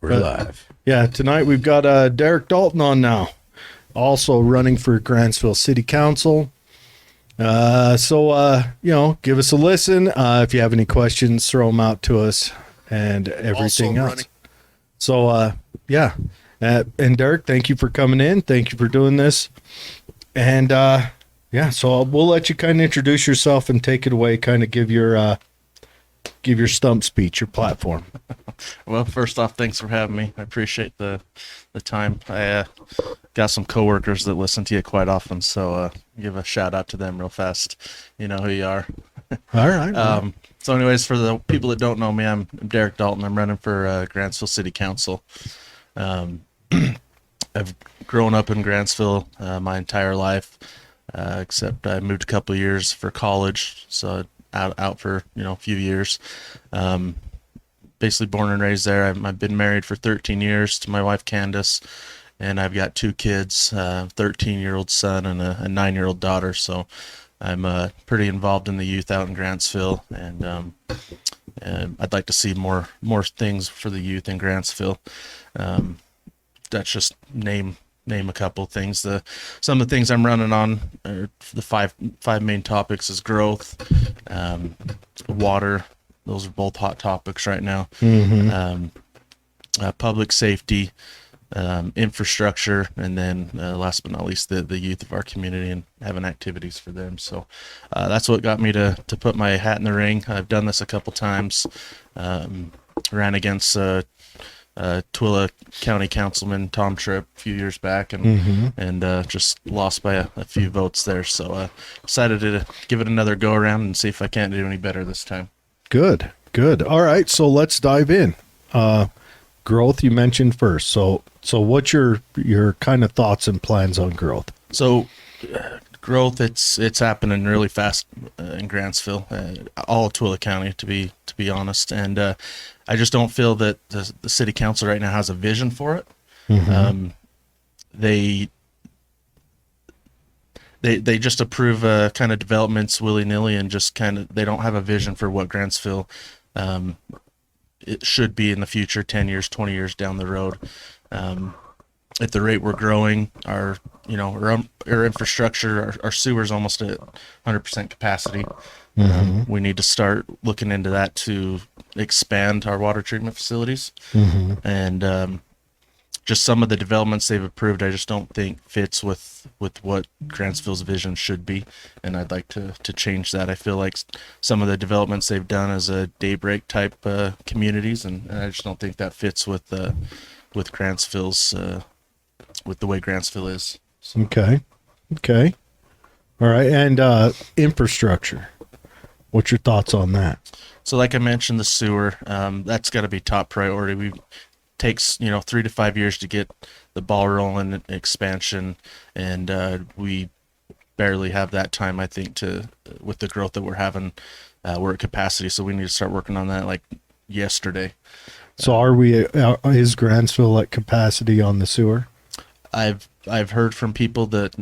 We're live. Yeah, tonight we've got Derek Dalton on now, also running for Grantsville City Council. So give us a listen. If you have any questions, throw them out to us and everything else. Running. So, and Derek, thank you for coming in. Thank you for doing this. And, so we'll let you kind of introduce yourself and take it away, kind of give your stump speech, your platform. Well, first off, thanks for having me. I appreciate the time. I got some coworkers that listen to you quite often, so give a shout out to them real fast. You know who you are. All right. So anyways, for the people that don't know me, I'm Derek Dalton. I'm running for Grantsville City Council. I've grown up in Grantsville my entire life, except I moved a couple of years for college, so out for a few years. Basically born and raised there. I've been married for 13 years to my wife Candace, and I've got two kids, a 13-year-old son and a 9-year-old daughter. So I'm pretty involved in the youth out in Grantsville, and I'd like to see more things for the youth in Grantsville. That's just name a couple things. Some of the things I'm running on are the five main topics is growth, water. Those are both hot topics right now. Mm-hmm. Public safety, infrastructure, and then last but not least, the youth of our community and having activities for them. So that's what got me to put my hat in the ring. I've done this a couple times. Ran against Twilla County Councilman Tom Tripp a few years back, and just lost by a few votes there. So decided to give it another go around and see if I can't do any better this time. Good. All right, so let's dive in. Growth you mentioned first. So what's your kind of thoughts and plans on growth? So growth, it's happening really fast in Grantsville, all of Twilla County, to be honest. And I just don't feel that the city council right now has a vision for it. Mm-hmm. They just approve kind of developments willy-nilly, and just kind of, they don't have a vision for what Grantsville it should be in the future, 10 years, 20 years down the road. At the rate we're growing, our infrastructure, our sewer's almost at 100% capacity. Mm-hmm. We need to start looking into that to expand our water treatment facilities. Mm-hmm. And just some of the developments they've approved, I just don't think fits with what Grantsville's vision should be, and I'd like to change that. I feel like some of the developments they've done as a daybreak type communities, and I just don't think that fits with Grantsville's with the way Grantsville is. So. Okay. All right, and infrastructure. What's your thoughts on that? So, like I mentioned, the sewer, that's got to be top priority. Takes 3 to 5 years to get the ball rolling and expansion, and we barely have that time, I think, with the growth that we're having. We're at capacity, so we need to start working on that like yesterday. So is Grantsville at capacity on the sewer? I've heard from people that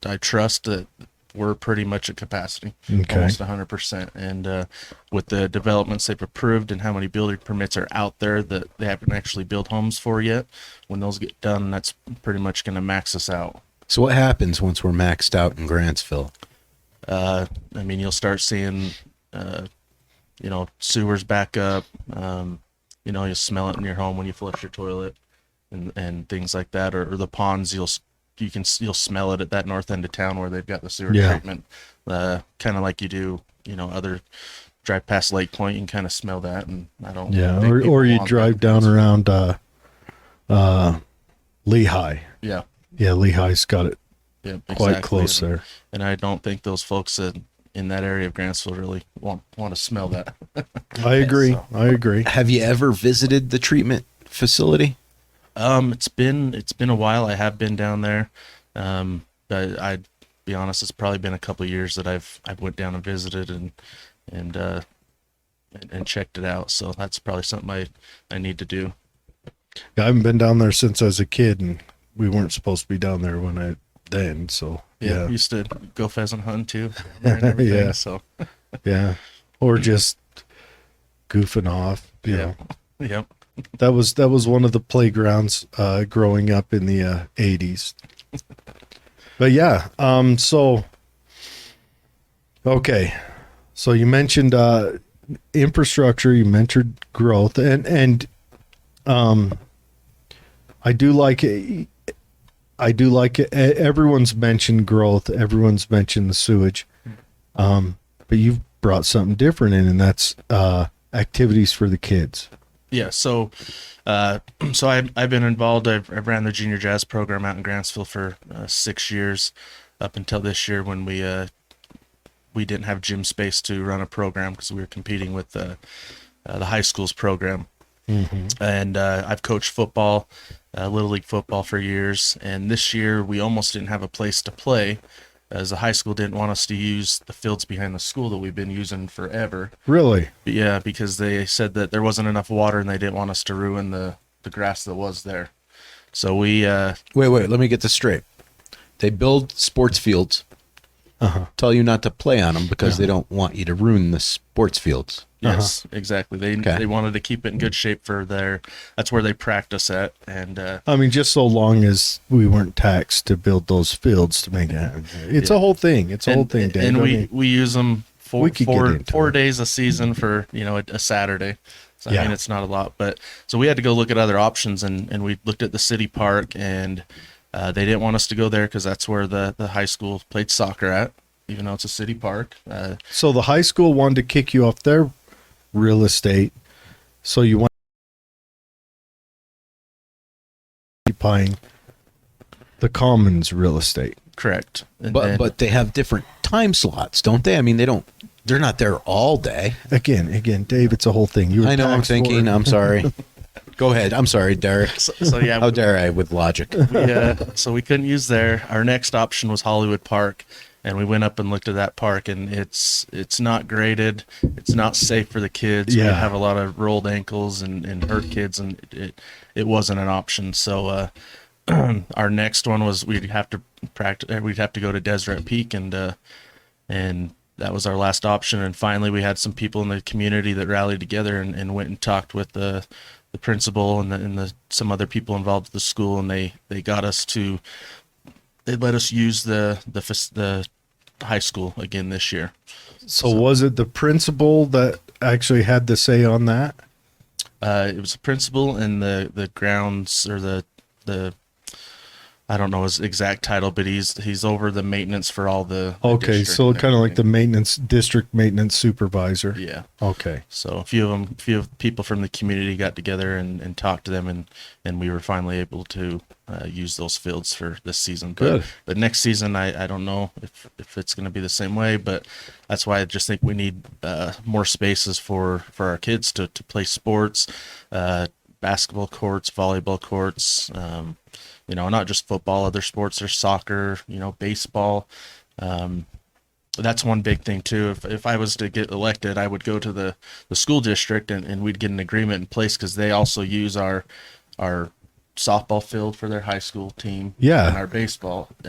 I trust that we're pretty much at capacity, almost 100%. And with the developments they've approved and how many building permits are out there that they haven't actually built homes for yet, when those get done, that's pretty much going to max us out. So what happens once we're maxed out in Grantsville? You'll start seeing, sewers back up. You'll smell it in your home when you flush your toilet, and things like that, or the ponds. You'll smell it at that north end of town where they've got the sewer treatment, kind of like you do, other drive past Lake Point, you can kind of smell that, and I don't. Yeah, or you drive down around Lehigh. Yeah, Lehigh's got it quite close there, and I don't think those folks in that area of Grantsville really want to smell that. I agree. Have you ever visited the treatment facility? It's been a while. I have been down there. But I'd be honest, it's probably been a couple of years that I've went down and visited and checked it out. So that's probably something I need to do. I haven't been down there since I was a kid, and we weren't supposed to be down there then. So yeah, used to go pheasant hunting too. And yeah. So yeah, or just goofing off. You know. Yep. That was one of the playgrounds growing up in the 80s. But yeah, so okay. So you mentioned infrastructure, you mentioned growth, and I do like it. Everyone's mentioned growth, everyone's mentioned the sewage. But you've brought something different in, and that's activities for the kids. Yeah, so I've been involved. I've ran the junior jazz program out in Grantsville for 6 years, up until this year when we didn't have gym space to run a program because we were competing with the high school's program. And I've coached football, little league football for years. And this year we almost didn't have a place to play, as the high school didn't want us to use the fields behind the school that we've been using forever. Really? Yeah, because they said that there wasn't enough water and they didn't want us to ruin the grass that was there. So we Wait, let me get this straight. They build sports fields, tell you not to play on them because they don't want you to ruin the sports fields. yes, exactly. They wanted to keep it in good shape for that's where they practice at. And I mean, just so long as we weren't taxed to build those fields to make it happen. It's a whole thing. It's a whole thing, Dave. And we use them We could get into four it. days a season for a Saturday. So I Yeah. mean, it's not a lot, but so we had to go look at other options, and we looked at the city park, and they didn't want us to go there because that's where the high school played soccer at, even though it's a city park. So the high school wanted to kick you off their real estate. So you want occupying the commons real estate. Correct. And But then- but they have different time slots, don't they? I mean, they're not there all day. Again, Dave, it's a whole thing. You were I know, I'm taxed for thinking, it. I'm sorry. Go ahead. I'm sorry, Derek. so yeah, How dare I with logic? so we couldn't use there. Our next option was Hollywood Park, and we went up and looked at that park, and it's not graded. It's not safe for the kids. Yeah. We have a lot of rolled ankles and hurt kids, and it wasn't an option. So our next one was we'd have to practice. We'd have to go to Deseret Peak, and that was our last option. And finally, we had some people in the community that rallied together and went and talked with the principal and some other people involved with the school, and they got us to. They let us use the high school again this year. So was it the principal that actually had the say on that? It was the principal and the grounds or the I don't know his exact title, but he's over the maintenance for all the Okay, district so and kind of like the everything. district maintenance supervisor. Yeah. Okay. So a few of people from the community got together and talked to them, and we were finally able to use those fields for this season. Good. But next season, I don't know if it's going to be the same way, but that's why I just think we need more spaces for our kids to play sports, basketball courts, volleyball courts, not just football, other sports. There's soccer, baseball. That's one big thing too. If I was to get elected, I would go to the school district and we'd get an agreement in place because they also use our softball field for their high school team. Yeah. And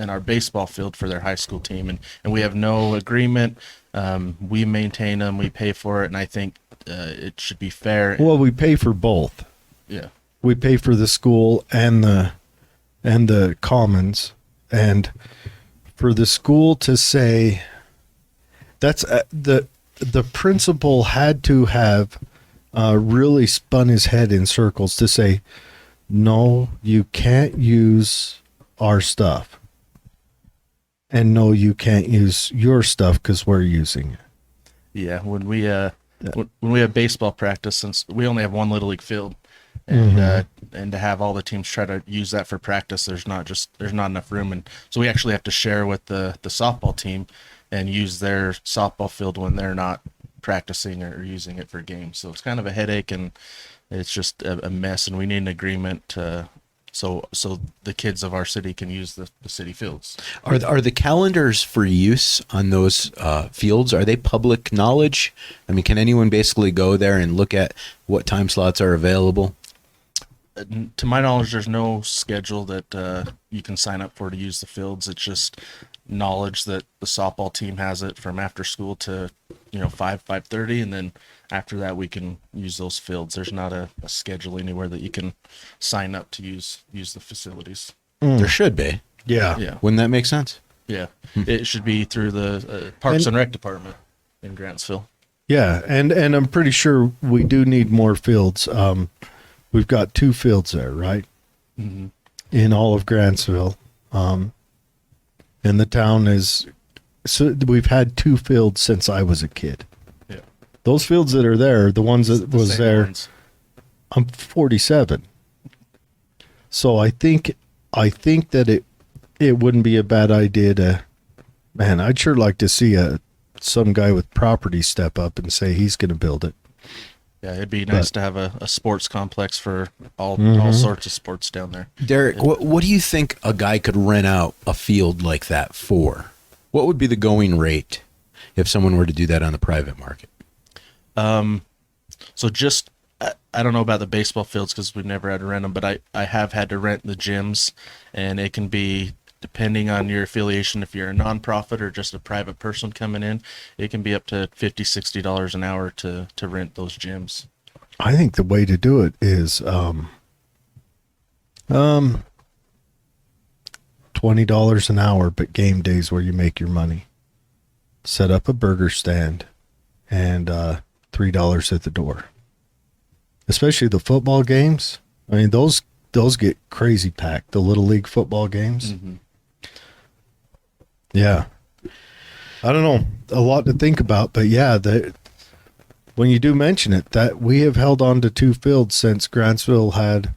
our baseball field for their high school team. And we have no agreement. We maintain them, we pay for it, and I think it should be fair. Well, we pay for both. Yeah. We pay for the school and the commons, and for the school to say that's the principal had to have really spun his head in circles to say, no, you can't use our stuff, and no, you can't use your stuff because we're using it. Yeah, when we have baseball practice, since we only have one little league field, and and to have all the teams try to use that for practice, there's not enough room, and so we actually have to share with the softball team and use their softball field when they're not practicing or using it for games. So it's kind of a headache, and it's just a mess, and we need an agreement so the kids of our city can use the city fields. Are the calendars for use on those fields, are they public knowledge? I mean, can anyone basically go there and look at what time slots are available? To my knowledge, there's no schedule that you can sign up for to use the fields. It's just knowledge that the softball team has it from after school to 5:30, and then after that we can use those fields. There's not a schedule anywhere that you can sign up to use the facilities. There should be. Yeah. Yeah. Wouldn't that make sense? Yeah. It should be through the Parks and Rec Department in Grantsville. Yeah, and I'm pretty sure we do need more fields. We've got 2 fields there, right? Mm-hmm. In all of Grantsville. And the town is, so we've had 2 fields since I was a kid. Yeah. Those fields that are there, the ones that The was same there, ones. I'm 47. So I think that it wouldn't be a bad idea to, man, I'd sure like to see some guy with property step up and say he's going to build it. Yeah, it'd be nice to have a sports complex for all sorts of sports down there. Derek, what do you think a guy could rent out a field like that for? What would be the going rate if someone were to do that on the private market? So just, I don't know about the baseball fields because we've never had to rent them, but I have had to rent the gyms, and it can be, depending on your affiliation, if you're a nonprofit or just a private person coming in, it can be up to $50, $60 an hour to rent those gyms. I think the way to do it is $20 an hour, but game days where you make your money. Set up a burger stand and $3 at the door. Especially the football games. I mean, those get crazy packed. The little league football games. Mm-hmm. Yeah. I don't know. A lot to think about, but yeah, when you do mention it, that we have held on to 2 fields since Grantsville had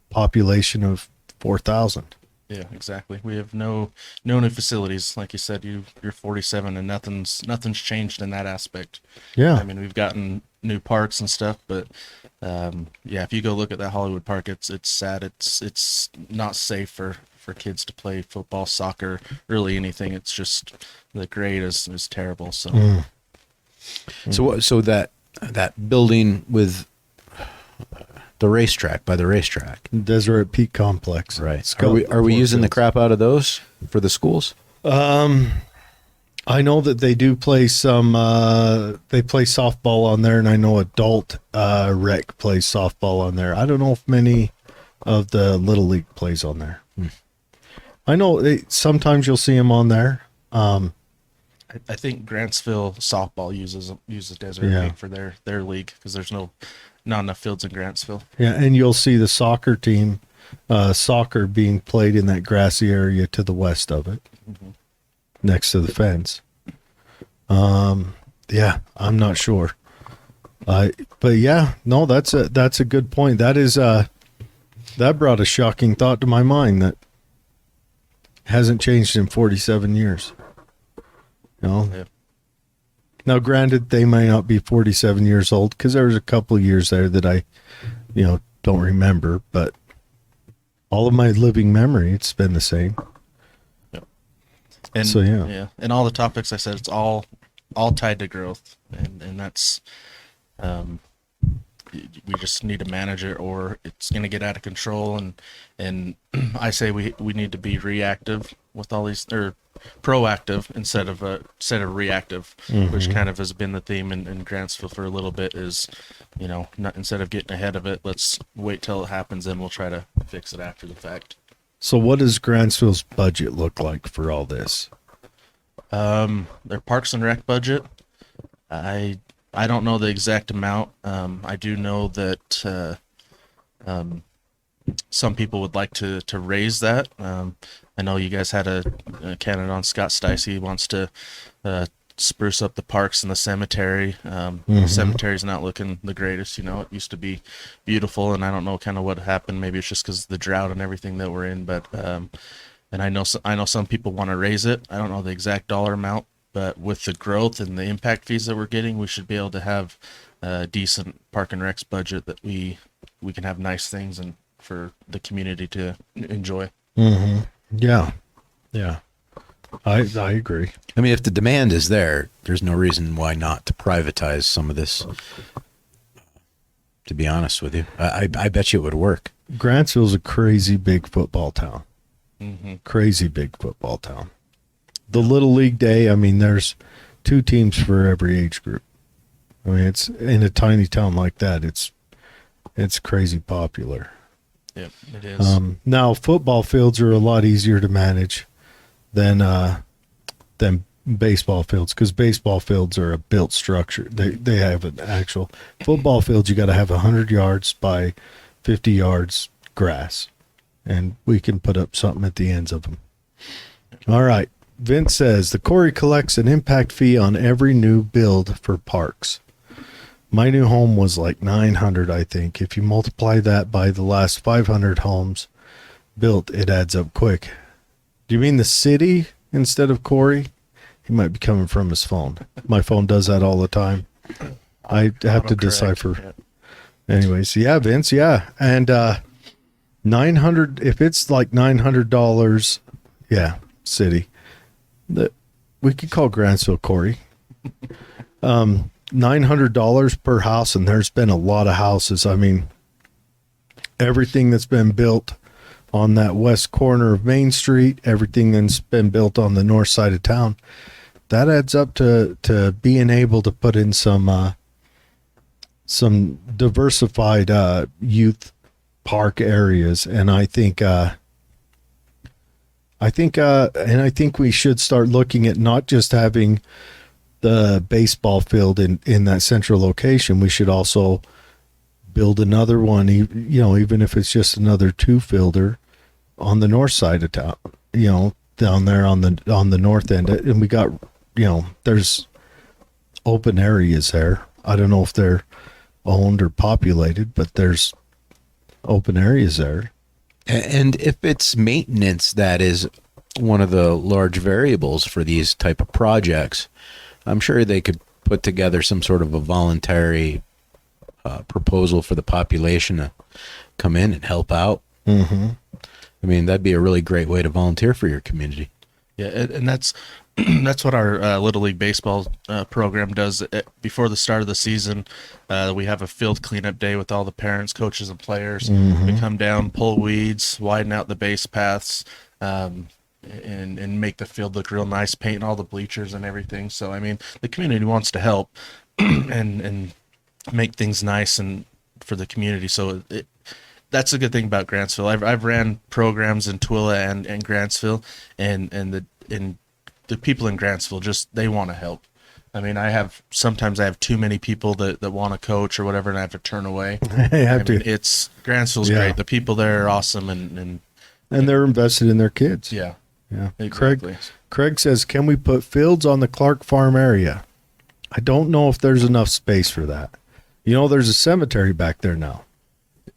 population of 4,000. Yeah, exactly. We have no new facilities. Like you said, you're 47 and nothing's changed in that aspect. Yeah. I mean, we've gotten new parks and stuff, but yeah, if you go look at that Hollywood Park, it's sad. It's not safe for kids to play football, soccer, really anything. It's just the grade is terrible. So So that building with the racetrack, by the racetrack, Deseret Peak Complex. right? It's got Are we 4 using the fields. crap out of those for the schools? I know that they do play some. They play softball on there, and I know adult rec plays softball on there. I don't know if many of the little league plays on there. I know sometimes you'll see them on there. I think Grantsville softball uses Desert Yeah. Peak for their league because there's not enough fields in Grantsville. Yeah, and you'll see the soccer team, soccer being played in that grassy area to the west of it, next to the fence. Yeah, I'm not sure. But yeah, no, that's a good point. That is that brought a shocking thought to my mind that hasn't changed in 47 years. You know? Yeah. Now, granted, they may not be 47 years old because there was a couple of years there that I, don't remember, but all of my living memory, it's been the same. And So, yeah. and all the topics I said, it's all tied to growth, and that's we just need to manage it, or it's going to get out of control. And I say we need to be reactive with all these, or proactive instead of reactive, which kind of has been the theme in Grantsville for a little bit. Is not, instead of getting ahead of it, let's wait till it happens, and we'll try to fix it after the fact. So what does Grantsville's budget look like for all this? Their Parks and Rec budget, I don't know the exact amount. I do know that some people would like to raise that. I know you guys had a candidate on, Scott Stacey. He wants to spruce up the parks and the cemetery. The cemetery's not looking the greatest. It used to be beautiful, and I don't know kind of what happened. Maybe it's just because of the drought and everything that we're in. But and I know some people want to raise it. I don't know the exact dollar amount, but with the growth and the impact fees that we're getting, we should be able to have a decent Park and Rec's budget that we can have nice things and for the community to enjoy. Yeah. I agree. I mean, if the demand is there, there's no reason why not to privatize some of this. To be honest with you, I bet you it would work. Grantsville's a crazy big football town. Crazy big football town. The Little League Day, I mean, there's 2 teams for every age group. I mean, it's in a tiny town like that. It's crazy popular. Yep, it is. Now football fields are a lot easier to manage than baseball fields, because baseball fields are a built structure. They have an actual football field. You got to have 100 yards by 50 yards grass, and we can put up something at the ends of them. All right. Vince says the Corey collects an impact fee on every new build for parks. My new home was like 900, I think. If you multiply that by the last 500 homes built, it adds up quick. Do you mean the city instead of Corey? He might be coming from his phone. My phone does that all the time. I have to decipher. Anyways, yeah, Vince, yeah. And 900, if it's like $900, yeah, city. We could call Grantsville Corey. $900 per house, and there's been a lot of houses. I mean, everything that's been built on that west corner of Main Street, everything that's been built on the north side of town, that adds up to being able to put in some diversified youth park areas. And I think we should start looking at not just having the baseball field in that central location. We should also build another one, even if it's just another 2-fielder on the north side of town, down there on the north end. And we got, there's open areas there. I don't know if they're owned or populated, but there's open areas there. And if it's maintenance that is one of the large variables for these type of projects, I'm sure they could put together some sort of a voluntary proposal for the population to come in and help out. Mm-hmm. I mean, that'd be a really great way to volunteer for your community. Yeah, and that's what our Little League Baseball program does. Before the start of the season, we have a field cleanup day with all the parents, coaches, and players. Mm-hmm. We come down, pull weeds, widen out the base paths, and make the field look real nice, paint all the bleachers and everything. So, I mean, the community wants to help and make things nice and for the community. So that's a good thing about Grantsville. I've ran programs in Twilla and Grantsville, and the people in Grantsville they want to help. I mean, sometimes I have too many people that want to coach or whatever, and I have to turn away. It's Grantsville's great. The people there are awesome, and they're invested in their kids. Yeah. Yeah. Exactly. Craig says, can we put fields on the Clark Farm area? I don't know if there's enough space for that. There's a cemetery back there now.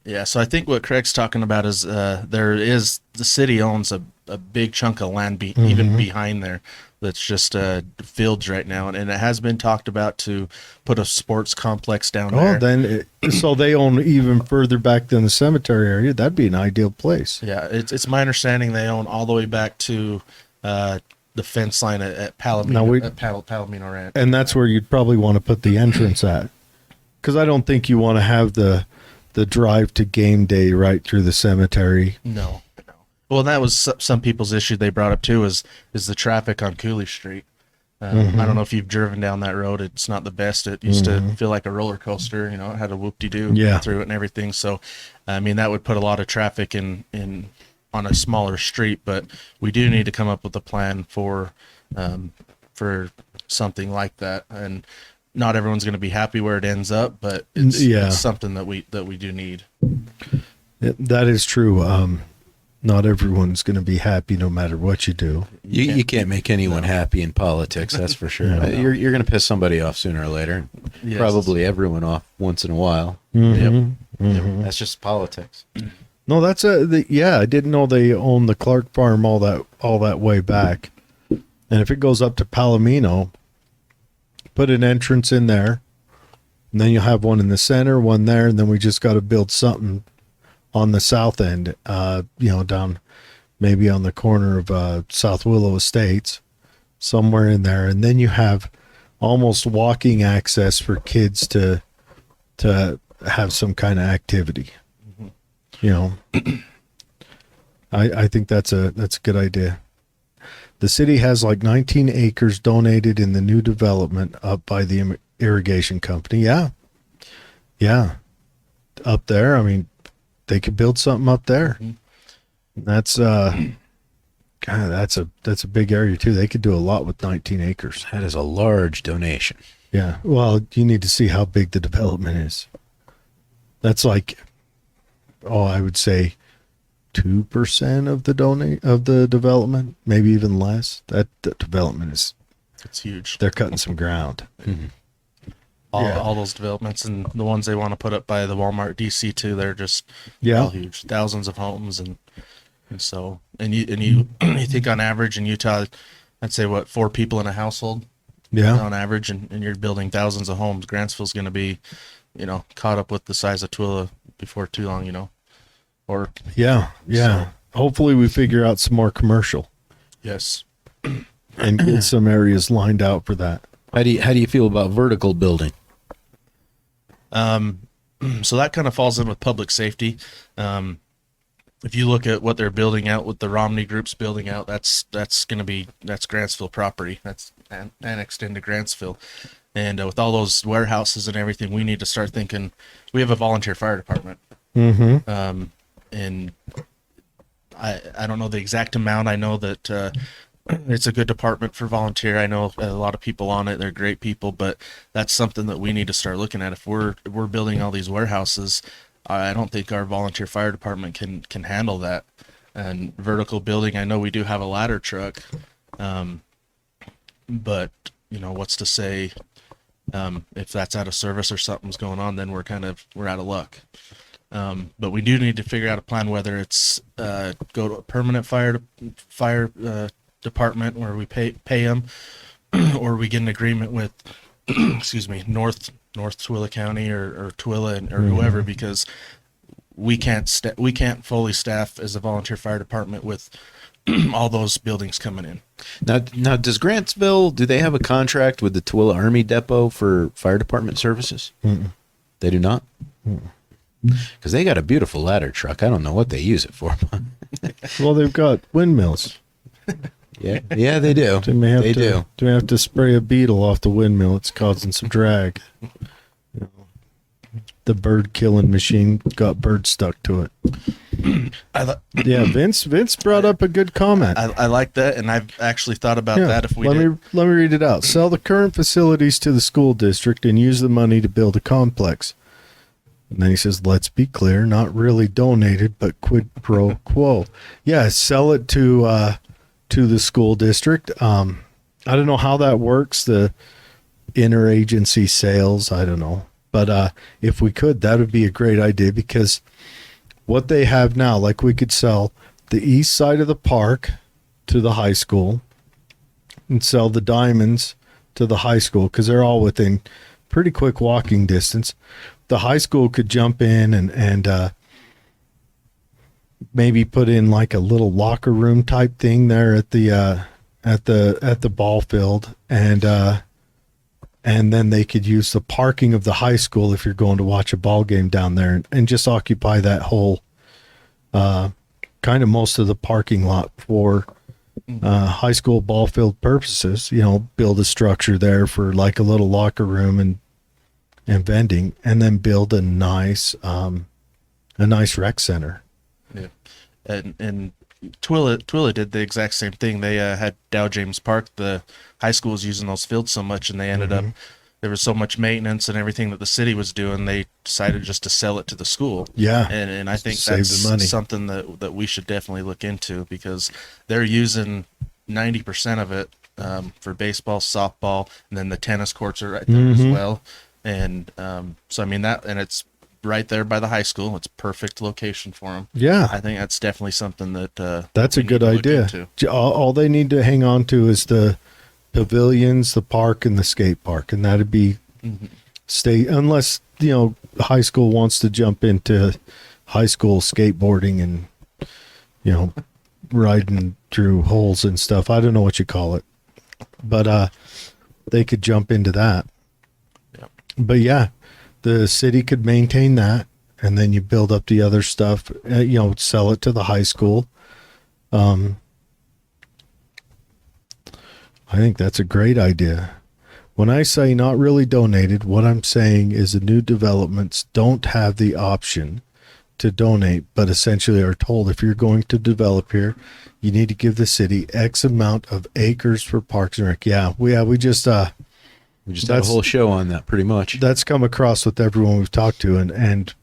Yeah, so I think what Craig's talking about is the city owns a big chunk of land even behind there that's just fields right now, and it has been talked about to put a sports complex down there. So they own even further back than the cemetery area. That'd be an ideal place. Yeah, it's my understanding they own all the way back to the fence line at Palomino, Palomino Ranch. And that's where you'd probably want to put the entrance at, because I don't think you want to have the drive to game day right through the cemetery. No. Well, that was some people's issue they brought up too, is the traffic on Cooley Street. I don't know if you've driven down that road. It's not the best. It used to feel like a roller coaster. It had a whoop-de-doo through it and everything. So, I mean, that would put a lot of traffic in on a smaller street. But we do need to come up with a plan for something like that. And not everyone's going to be happy where it ends up, but it's something that we do need. That is true. Not everyone's going to be happy no matter what you do. You can't make anyone happy in politics, that's for sure. No. You're going to piss somebody off sooner or later. Yes. Probably everyone off once in a while. Mm-hmm. Yep. That's just politics. No, that's I didn't know they own the Clark Farm all that way back. And if it goes up to Palomino, put an entrance in there, and then you'll have one in the center, one there, and then we just got to build something on the south end, down maybe on the corner of South Willow Estates, somewhere in there. And then you have almost walking access for kids to have some kind of activity. I think that's a good idea. The city has like 19 acres donated in the new development up by the irrigation company. Yeah. Yeah. Up there, I mean, they could build something up there. That's God, that's a big area too. They could do a lot with 19 acres. That is a large donation. Yeah. Well, you need to see how big the development is. That's like, I would say 2% of the development, maybe even less. That development It's huge. they're cutting some ground. All those developments and the ones they want to put up by the Walmart DC too, they're just all huge. Thousands of homes and so you you think on average in Utah, I'd say 4 people in a household. Yeah. On average, and you're building thousands of homes. Grantsville's going to be, caught up with the size of Twilla before too long, or Yeah. So- Hopefully we figure out some more commercial yes. and get some areas lined out for that. How do you feel about vertical building? So that kind of falls in with public safety. If you look at what they're building out, what the Romney Group's building out, that's Grantsville property. That's annexed into Grantsville. And with all those warehouses and everything, we need to start thinking. We have a volunteer fire department. Mm-hmm. And I don't know the exact amount. I know that it's a good department for volunteer. I know a lot of people on it. They're great people, but that's something that we need to start looking at. If we're building all these warehouses, I don't think our volunteer fire department can handle that. And vertical building, I know we do have a ladder truck, but what's to say if that's out of service or something's going on, then we're out of luck. But we do need to figure out a plan, whether it's go to a permanent fire department where we pay them, or we get an agreement with excuse me, North Twilla County or Twilla or whoever, because we can't fully staff as a volunteer fire department with all those buildings coming in. Now, does Grantsville, do they have a contract with the Twilla Army Depot for fire department services? Mm-mm. They do not? Because they got a beautiful ladder truck. I don't know what they use it for. Well, they've got windmills. Yeah, they do. They may have They to, do. They may have to spray a beetle off the windmill. It's causing some drag. The bird killing machine got bird stuck to it. Yeah, Vince brought up a good comment. I like that, and I've actually thought about that. If we let me read it out. Sell the current facilities to the school district and use the money to build a complex. And then he says, let's be clear, not really donated, but quid pro quo. Yeah, sell it to the school district. I don't know how that works, the interagency sales. I don't know. But if we could, that would be a great idea, because what they have now, like we could sell the east side of the park to the high school and sell the diamonds to the high school, because they're all within pretty quick walking distance. The high school could jump in and maybe put in like a little locker room type thing there at the ball field, and then they could use the parking of the high school if you're going to watch a ball game down there, and just occupy that whole kind of most of the parking lot for high school ball field purposes. Build a structure there for like a little locker room and vending, and then build a nice rec center. Yeah, and Twilla did the exact same thing. They had Dow James Park. The high school was using those fields so much, and they ended up, there was so much maintenance and everything that the city was doing, they decided just to sell it to the school. Yeah, and I think save that's the money. something that we should definitely look into, because they're using 90% of it for baseball, softball, and then the tennis courts are right there as well. And so I mean that, and it's right there by the high school. It's perfect location for them. Yeah, I think that's definitely something that that's a we good need to look idea. into. All they need to hang on to is the pavilions, the park, and the skate park, and that'd be stay, unless high school wants to jump into high school skateboarding and riding through holes and stuff. I don't know what you call it, but they could jump into that. Yep. But yeah, the city could maintain that, and then you build up the other stuff. Sell it to the high school. I think that's a great idea. When I say not really donated, what I'm saying is the new developments don't have the option to donate, but essentially are told if you're going to develop here, you need to give the city X amount of acres for Parks and Rec. We just had a whole show on that, pretty much. That's come across with everyone we've talked to, and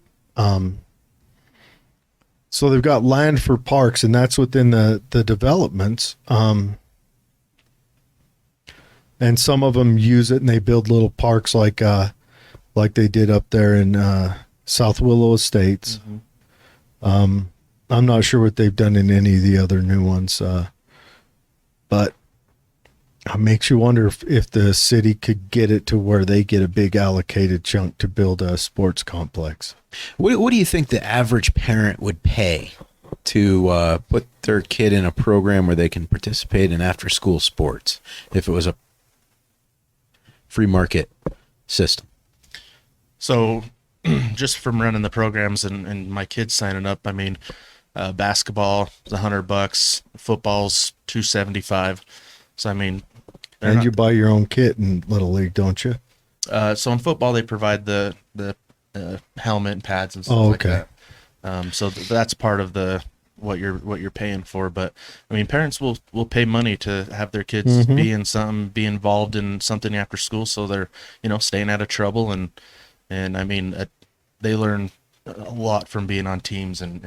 so they've got land for parks, and that's within the developments. And some of them use it, and they build little parks like they did up there in South Willow Estates. I'm not sure what they've done in any of the other new ones, but it makes you wonder if the city could get it to where they get a big allocated chunk to build a sports complex. What do you think the average parent would pay to put their kid in a program where they can participate in after-school sports if it was a free market system? So just from running the programs and my kids signing up, I mean, basketball is $100, football's $275. So I mean, and you buy your own kit in Little League, don't you? So in football, they provide the helmet and pads and stuff like that. So that's part of what you're paying for. But I mean, parents will pay money to have their kids be involved in something after school, so they're staying out of trouble, and I mean they learn a lot from being on teams, and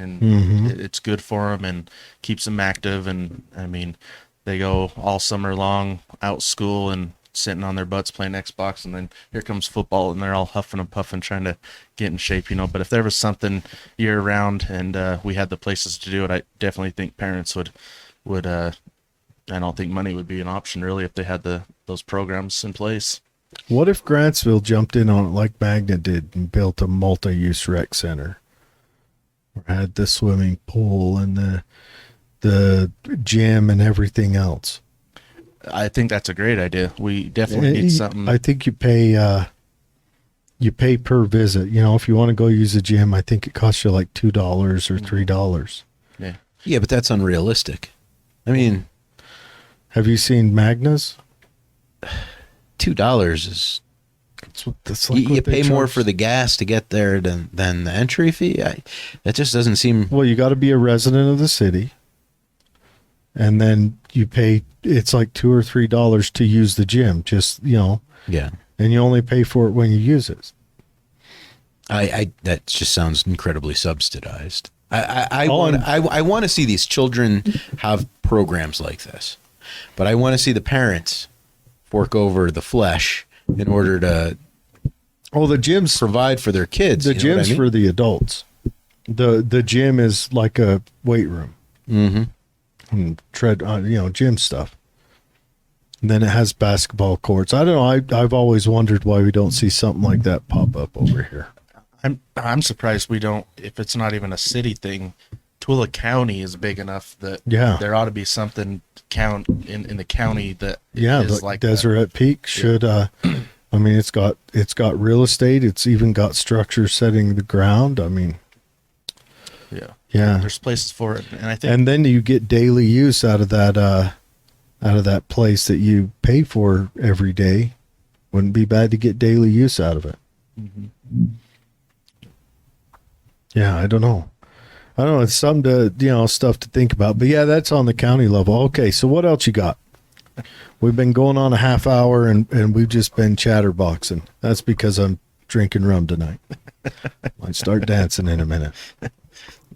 it's good for them and keeps them active. And I mean, they go all summer long out school and sitting on their butts playing Xbox, and then here comes football, and they're all huffing and puffing trying to get in shape, But if there was something year round and we had the places to do it, I definitely think parents would. I don't think money would be an option really if they had those programs in place. What if Grantsville jumped in on it like Magna did and built a multi-use rec center, or had the swimming pool and the gym and everything else? I think that's a great idea. We definitely need something. I think you pay per visit. If you want to go use the gym, I think it costs you like $2 or $3. Yeah, but that's unrealistic. I mean, have you seen Magna's? $2 is. That's like you pay more for the gas to get there than the entry fee. That just doesn't seem. Well, you got to be a resident of the city, and then you pay. It's like $2 or $3 to use the gym. Just Yeah. And you only pay for it when you use it. That just sounds incredibly subsidized. I want to see these children have programs like this, but I want to see the parents fork over the flesh in order to the gym's provide for their kids. The gym's for the adults. The gym is like a weight room. And tread on gym stuff. And then it has basketball courts. I don't know. I've always wondered why we don't see something like that pop up over here. I'm surprised we don't. If it's not even a city thing, Tooele County is big enough that there ought to be something in the county that is like Deseret Peak should. I mean, it's got real estate. It's even got structure setting the ground. I mean, yeah. There's places for it, and I think. And then you get daily use out of that place that you pay for every day. Wouldn't be bad to get daily use out of it. Yeah, I don't know. It's something to, stuff to think about. But yeah, that's on the county level. Okay, so what else you got? We've been going on a half hour and we've just been chatterboxing. That's because I'm drinking rum tonight. Might start dancing in a minute.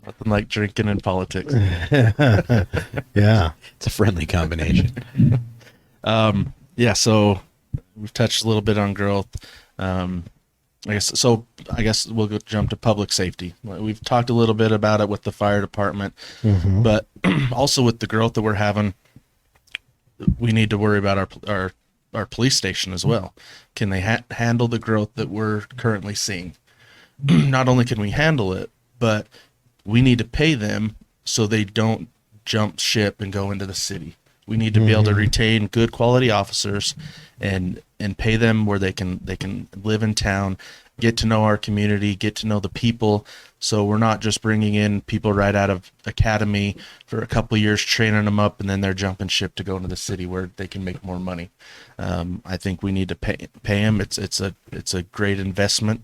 Nothing like drinking and politics. Yeah. It's a friendly combination. So we've touched a little bit on growth. I guess we'll jump to public safety. We've talked a little bit about it with the fire department, but also with the growth that we're having, we need to worry about our police station as well. Can they handle the growth that we're currently seeing? Not only can we handle it, but we need to pay them so they don't jump ship and go into the city. We need to be able to retain good quality officers and pay them where they can live in town get to know our community, get to know the people. So we're not just bringing in people right out of academy for a couple of years, training them up, and then they're jumping ship to go into the city where they can make more money. I think we need to pay them. It's a great investment.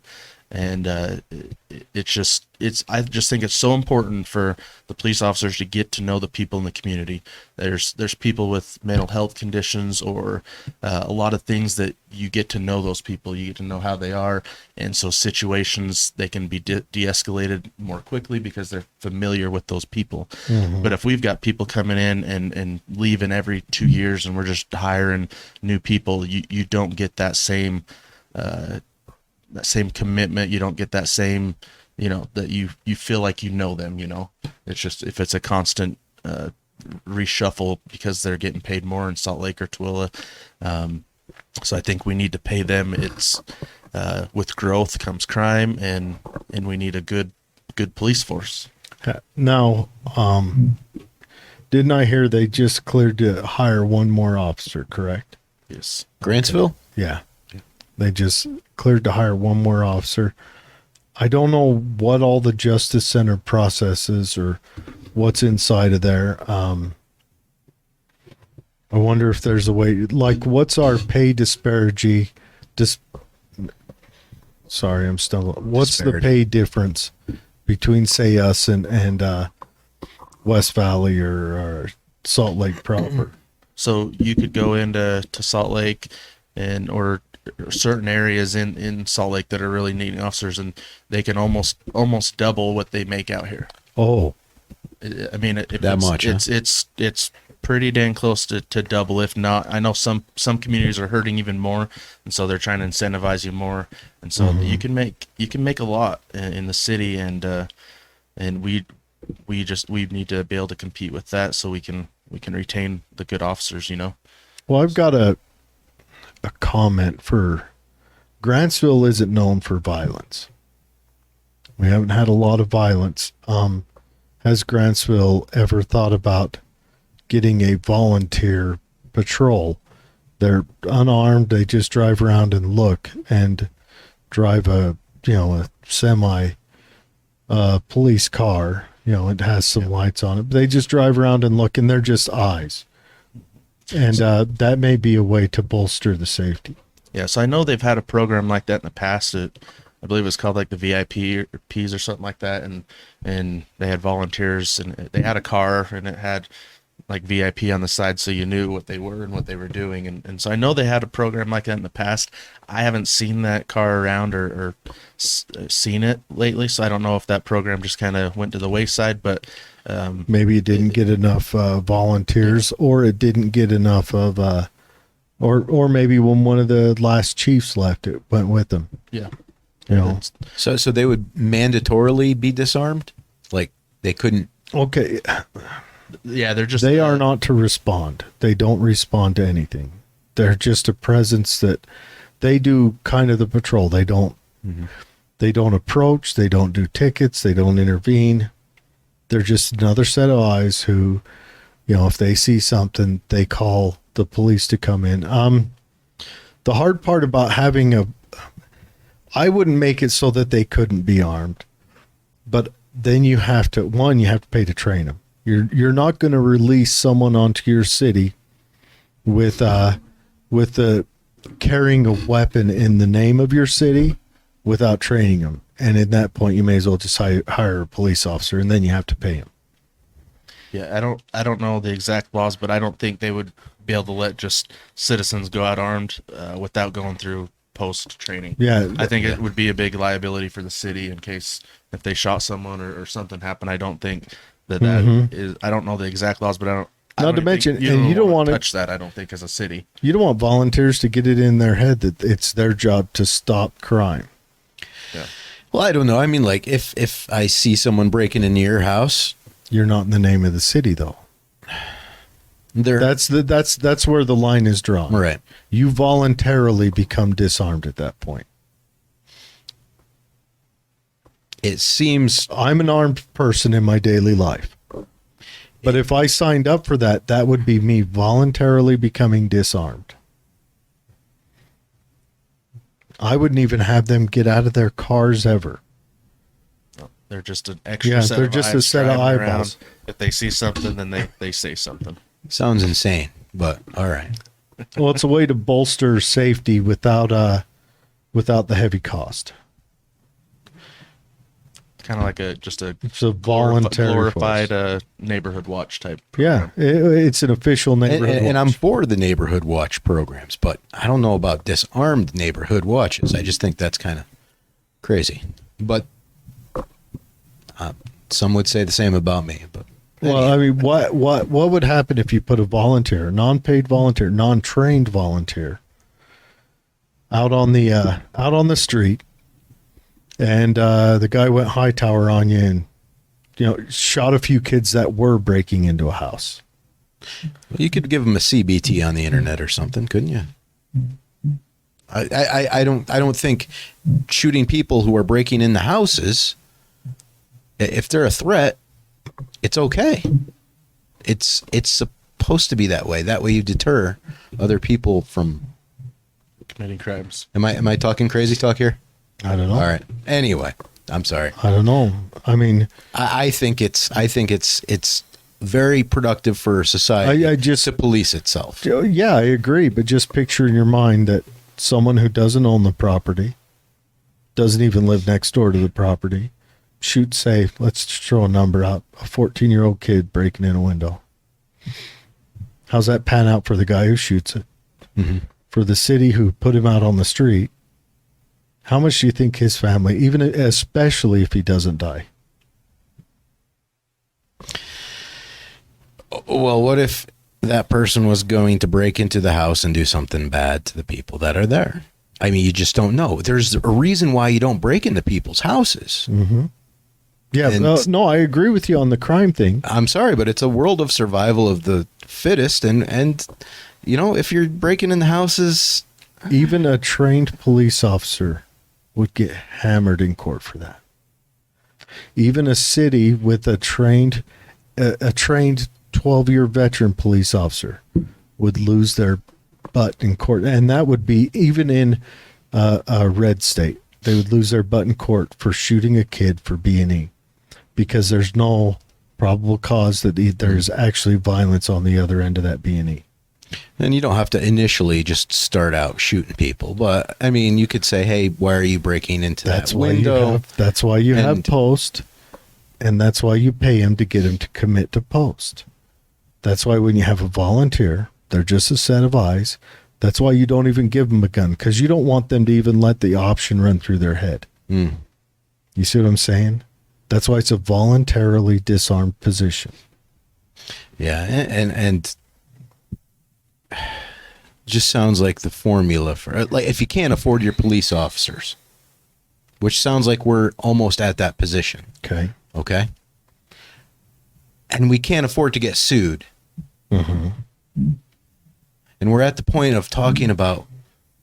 And I just think it's so important for the police officers to get to know the people in the community. There's people with mental health conditions or a lot of things that you get to know those people. You get to know how they are, and so situations, they can be de-escalated more quickly because they're familiar with those people. But if we've got people coming in and leaving every 2 years and we're just hiring new people, you don't get that same commitment. You don't get that same, that you feel like them. It's just, if it's a constant reshuffle because they're getting paid more in Salt Lake or Tooele. So I think we need to pay them. It's with growth comes crime, and we need a good police force. Now, didn't I hear they just cleared to hire one more officer, correct? Yes. Grantsville? Yeah. They just cleared to hire one more officer. I don't know what all the Justice Center process is or what's inside of there. I wonder if there's a way, like, what's our pay disparity? Sorry, I'm stumbling. What's the pay difference between, say, us and West Valley or Salt Lake proper? So you could go into Salt Lake or certain areas in Salt Lake that are really needing officers, and they can almost double what they make out here. Oh, I mean, much, huh? It's pretty dang close to double, if not. I know some communities are hurting even more, and so they're trying to incentivize you more, and so you can make a lot in the city, and we need to be able to compete with that so we can retain the good officers. Well, I've got a comment for Grantsville. Isn't known for violence. We haven't had a lot of violence. Has Grantsville ever thought about getting a volunteer patrol? They're unarmed. They just drive around and look, and drive a semi police car. It has some lights on it. But they just drive around and look, and they're just eyes. And that may be a way to bolster the safety. Yeah, so I know they've had a program like that in the past. I believe it was called like the VIPs or something like that, and they had volunteers, and they had a car, and it had like VIP on the side, so you knew what they were and what they were doing. And so I know they had a program like that in the past. I haven't seen that car around or seen it lately, so I don't know if that program just kind of went to the wayside, but maybe it didn't get enough volunteers, or it didn't get enough of or maybe when one of the last chiefs left, it went with them. Yeah. So they would mandatorily be disarmed? Like, they couldn't... Okay. Yeah, they are not to respond. They don't respond to anything. They're just a presence that they do kind of the patrol. They don't approach, they don't do tickets, they don't intervene. They're just another set of eyes who, if they see something, they call the police to come in. The hard part about having I wouldn't make it so that they couldn't be armed, but then you have to pay to train them. You're not going to release someone onto your city with the carrying a weapon in the name of your city without training them. And at that point, you may as well just hire a police officer, and then you have to pay him. Yeah, I don't know the exact laws, but I don't think they would be able to let just citizens go out armed without going through post training. Yeah, I think it would be a big liability for the city in case if they shot someone or something happened. I don't think that is. I don't know the exact laws, but I don't. Not to mention, you don't want to touch that. I don't think as a city, you don't want volunteers to get it in their head that it's their job to stop crime. Yeah. Well, I don't know. I mean, like, if I see someone breaking into your house, you're not in the name of the city, though. That's where the line is drawn. Right. You voluntarily become disarmed at that point. It seems I'm an armed person in my daily life. But if I signed up for that, that would be me voluntarily becoming disarmed. I wouldn't even have them get out of their cars ever. They're just an extra Yeah, set they're of just a eyes set of driving around. eyeballs. If they see something, then they say something. Sounds insane, but all right. Well, it's a way to bolster safety without the heavy cost. Kind of like a It's a voluntary glorified force. neighborhood watch type. Yeah, it's an official neighborhood And I'm watch. for the neighborhood watch programs, but I don't know about disarmed neighborhood watches. I just think that's kind of crazy. But some would say the same about me. But Well, I mean, what would happen if you put a volunteer, non-paid volunteer, non-trained volunteer, out on the street, and the guy went Hightower on you and shot a few kids that were breaking into a house? you could give them a CBT on the internet or something, couldn't you? I don't think shooting people who are breaking into houses, if they're a threat, it's okay. It's supposed to be that way. That way you deter other people from Committing crimes. Am I talking crazy talk here? I don't know. All right. Anyway, I'm sorry. I don't know. I mean, I think it's very productive for society I just- to police itself. yeah, I agree. But just picture in your mind that someone who doesn't own the property, doesn't even live next door to the property, shoots, say, let's throw a number out, a 14-year-old kid breaking in a window. How's that pan out for the guy who shoots it? Mm-hmm. For the city who put him out on the street? How much do you think his family, even especially if he doesn't die? Well, what if that person was going to break into the house and do something bad to the people that are there? I mean, you just don't know. There's a reason why you don't break into people's houses. Mm-hmm. Yeah, And- no, I agree with you on the crime thing. I'm sorry, but it's a world of survival of the fittest. And if you're breaking in the houses, Even a trained police officer would get hammered in court for that. Even a city with a trained 12-year veteran police officer would lose their butt in court, and that would be even in a red state. They would lose their butt in court for shooting a kid for B&E because there's no probable cause that there's actually violence on the other end of that B&E. and you don't have to initially just start out shooting people. But I mean, you could say, "Hey, why are you breaking into That's that why window?" that's why you have And- post, and that's why you pay him to get him to commit to post. That's why when you have a volunteer, they're just a set of eyes. That's why you don't even give them a gun, because you don't want them to even let the option run through their head. Mm. You see what I'm saying? That's why it's a voluntarily disarmed position. Yeah, and just sounds like the formula for, like, if you can't afford your police officers, which sounds like we're almost at that position. Okay. Okay. And we can't afford to get sued. Mm-hmm. And we're at the point of talking about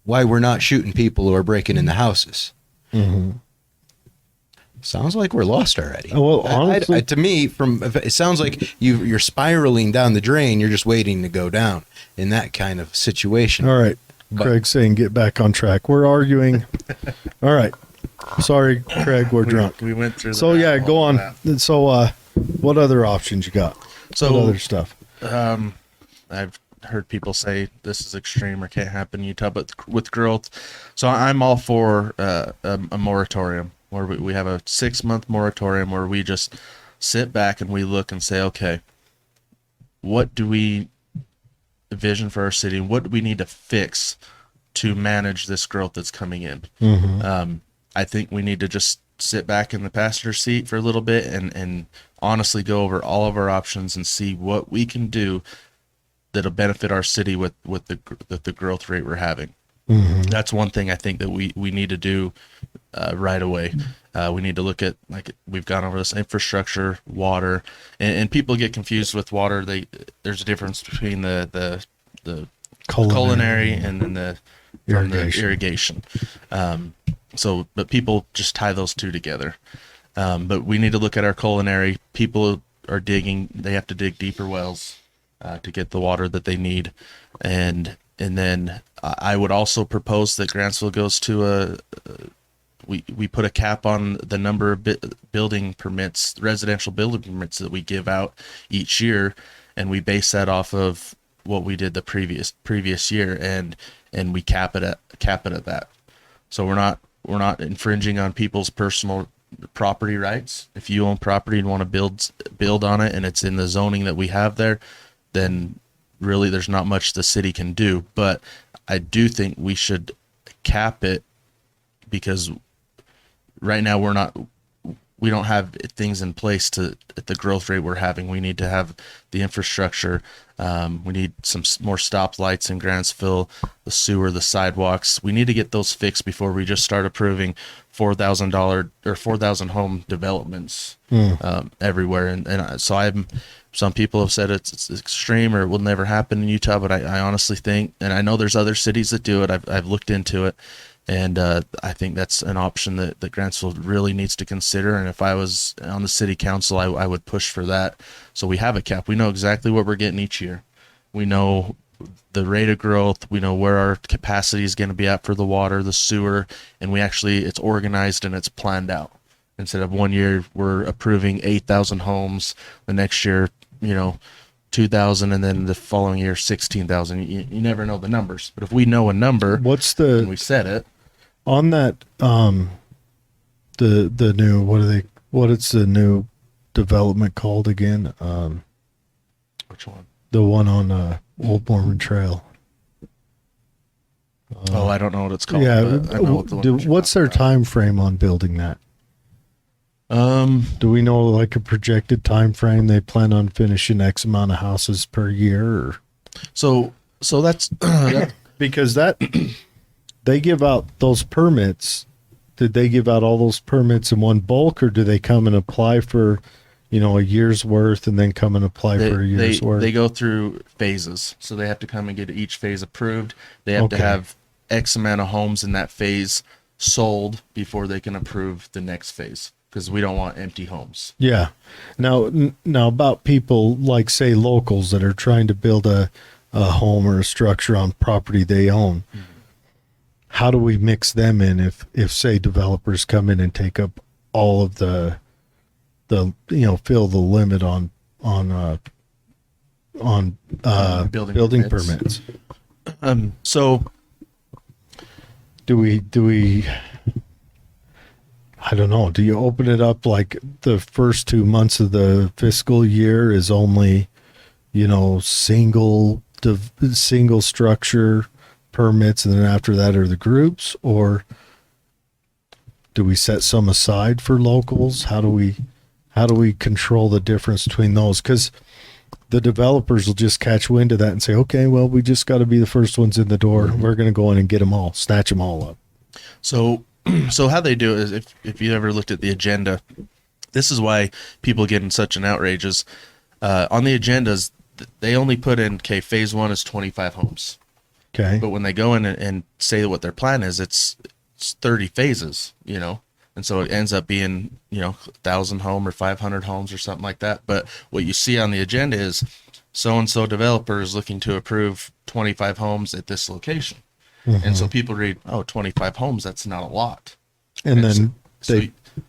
why we're not shooting people who are breaking into houses. Mm-hmm. Sounds like we're lost already. Well, honestly- to me, it sounds like you're spiraling down the drain. You're just waiting to go down in that kind of situation. All right. But- Craig's saying get back on track. We're arguing. All right. Sorry, Craig, we're drunk. We went through. So yeah, go on. So what other options you got? So- what other stuff? I've heard people say this is extreme or can't happen in Utah, but with growth, so I'm all for a moratorium where we have a 6-month moratorium where we just sit back and we look and say, okay, what do we envision for our city? What do we need to fix to manage this growth that's coming in? Mm-hmm. I think we need to just sit back in the passenger seat for a little bit and honestly go over all of our options and see what we can do that'll benefit our city with the growth rate we're having. Mm-hmm. That's one thing I think that we need to do right away. We need to look at, like, we've gone over this infrastructure, water, and people get confused with water. There's a difference between the culinary and then the irrigation. But people just tie those two together. But we need to look at our culinary. People are digging; they have to dig deeper wells to get the water that they need, and And then I would also propose that Grantsville goes to we put a cap on the number of building permits, residential building permits that we give out each year, and we base that off of what we did the previous year, and we cap it at that. So we're not infringing on people's personal property rights. If you own property and want to build on it, and it's in the zoning that we have there, then really there's not much the city can do. But I do think we should cap it, because right now we don't have things in place at the growth rate we're having. We need to have the infrastructure. We need some more stoplights in Grantsville, the sewer, the sidewalks. We need to get those fixed before we just start approving $4,000 or 4,000 home developments everywhere. And so some people have said it's extreme or it will never happen in Utah, but I honestly think, and I know there's other cities that do it. I've looked into it. And I think that's an option that Grantsville really needs to consider. And if I was on the city council, I would push for that. So we have a cap. We know exactly what we're getting each year. We know the rate of growth. We know where our capacity is going to be at for the water, the sewer, and it's organized and it's planned out. Instead of one year we're approving 8,000 homes, the next year, 2,000, and then the following year 16,000. You never know the numbers. But if we know a number, and we set it. On that, the new, what is the new development called again? Which one? The one on Old Mormon Trail. I don't know what it's called. Yeah, but I know what what's their time frame on building that? Do we know like a projected time frame they plan on finishing X amount of houses per year? Or? So that's Because they give out those permits. Did they give out all those permits in one bulk, or do they come and apply for, a year's worth and then come and apply for a year's worth? They go through phases. So they have to come and get each phase approved. They have to have X amount of homes in that phase sold before they can approve the next phase, because we don't want empty homes. Yeah. Now about people like, say, locals that are trying to build a home or a structure on property they own. Mm-hmm. How do we mix them in if say developers come in and take up all of the fill the limit on building permits? So do we I don't know. Do you open it up like the first 2 months of the fiscal year is only, single structure permits, and then after that are the groups? Or do we set some aside for locals? How do we control the difference between those? Because the developers will just catch wind of that and say, okay, well, we just got to be the first ones in the door. We're going to go in and get them all, snatch them all up. So how they do it is, if you ever looked at the agenda, this is why people get in such an outrage is, on the agendas, they only put in, phase 1 is 25 homes. Okay. But when they go in and say what their plan is, it's 30 phases, and so it ends up being, 1,000 home or 500 homes or something like that. But what you see on the agenda is so-and-so developer is looking to approve 25 homes at this location. Mm-hmm. And so people read, 25 homes, that's not a lot. And then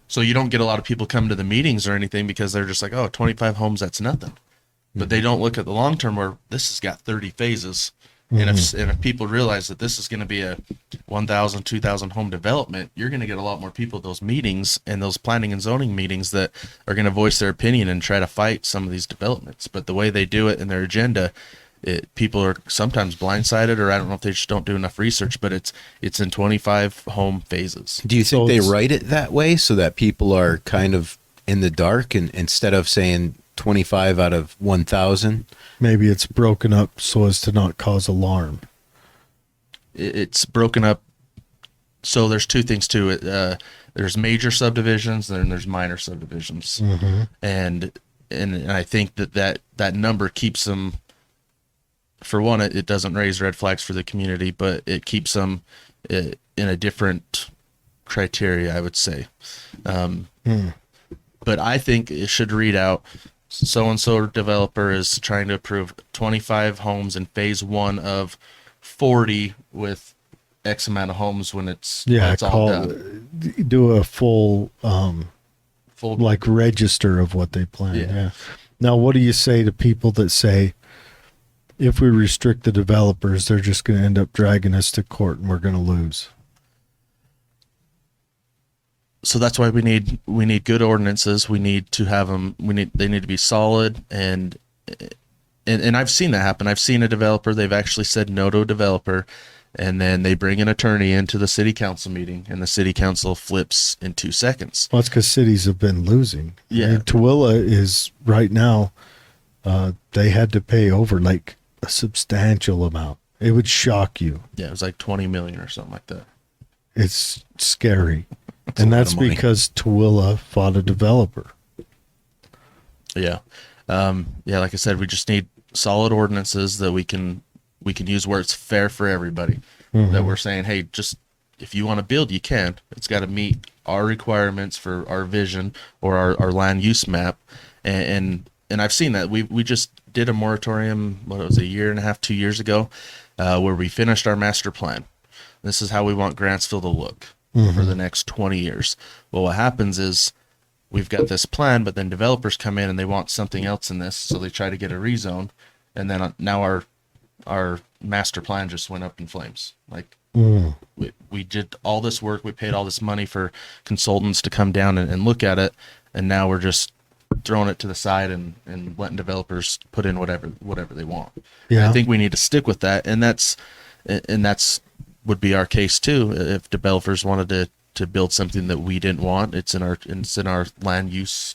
so you don't get a lot of people come to the meetings or anything, because they're just like, 25 homes, that's nothing. Mm-hmm. But they don't look at the long term where this has got 30 phases. Mm-hmm. And if people realize that this is going to be a 1,000, 2,000 home development, you're going to get a lot more people at those meetings and those planning and zoning meetings that are going to voice their opinion and try to fight some of these developments. But the way they do it in their agenda, people are sometimes blindsided, or I don't know if they just don't do enough research, but it's in 25 home phases. Do you think they write it that way so that people are kind of in the dark, and instead of saying 25 out of 1,000? Maybe it's broken up so as to not cause alarm. It's broken up. So there's two things to it. There's major subdivisions, and then there's minor subdivisions. Mm-hmm. And I think that number keeps them, for one, it doesn't raise red flags for the community, but it keeps them in a different criteria, I would say. But I think it should read out, so-and-so developer is trying to approve 25 homes in phase 1 of 40 with X amount of homes when it's all call done. do a full Full like register of what they plan. Yeah. Yeah. Now, what do you say to people that say, if we restrict the developers, they're just going to end up dragging us to court and we're going to lose? So that's why we need good ordinances. We need to have them. They need to be solid, and I've seen that happen. I've seen a developer. They've actually said no to a developer, and then they bring an attorney into the city council meeting, and the city council flips in 2 seconds. Well, it's because cities have been losing. Yeah. I mean, Tooele is right now. They had to pay over like a substantial amount. It would shock you. Yeah, it was like 20 million or something like that. It's scary. That's And a lot that's of money. because Tooele fought a developer. Yeah. Like I said, we just need solid ordinances that we can use where it's fair for everybody. That we're saying, hey, just if you want to build, you can. It's got to meet our requirements for our vision or our land use map. And I've seen that. We just did a moratorium, what it was, 1.5 years, 2 years ago, where we finished our master plan. This is how we want Grantsville to look for the next 20 years. Well, what happens is we've got this plan, but then developers come in and they want something else in this, so they try to get a rezone, and then now our master plan just went up in flames. Like we did all this work, we paid all this money for consultants to come down and look at it, and now we're just throwing it to the side and letting developers put in whatever they want. Yeah. And I think we need to stick with that, and that's would be our case too. If developers wanted to build something that we didn't want, it's in our land use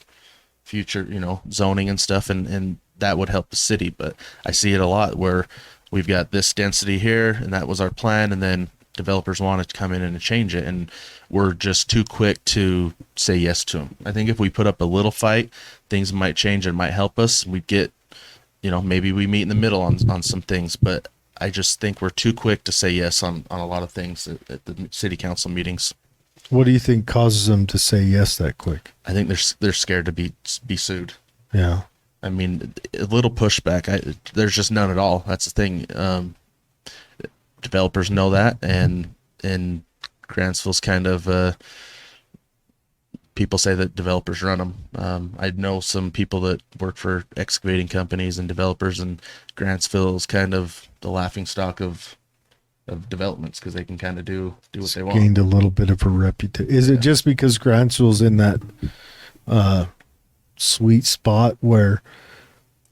future, zoning and stuff, and that would help the city. But I see it a lot where we've got this density here, and that was our plan, and then developers wanted to come in and change it, and we're just too quick to say yes to them. I think if we put up a little fight, things might change and might help us. We'd get, maybe we meet in the middle on some things, but I just think we're too quick to say yes on a lot of things at the city council meetings. What do you think causes them to say yes that quick? I think they're scared to be sued. Yeah. I mean, a little pushback. There's just none at all. That's the thing. Developers know that, and Grantsville's kind of people say that developers run them. I know some people that work for excavating companies and developers, and Grantsville is kind of the laughing stock of developments because they can kind of do what they want. Gained a little bit of a reputation. Is it just because Grantsville's in that sweet spot where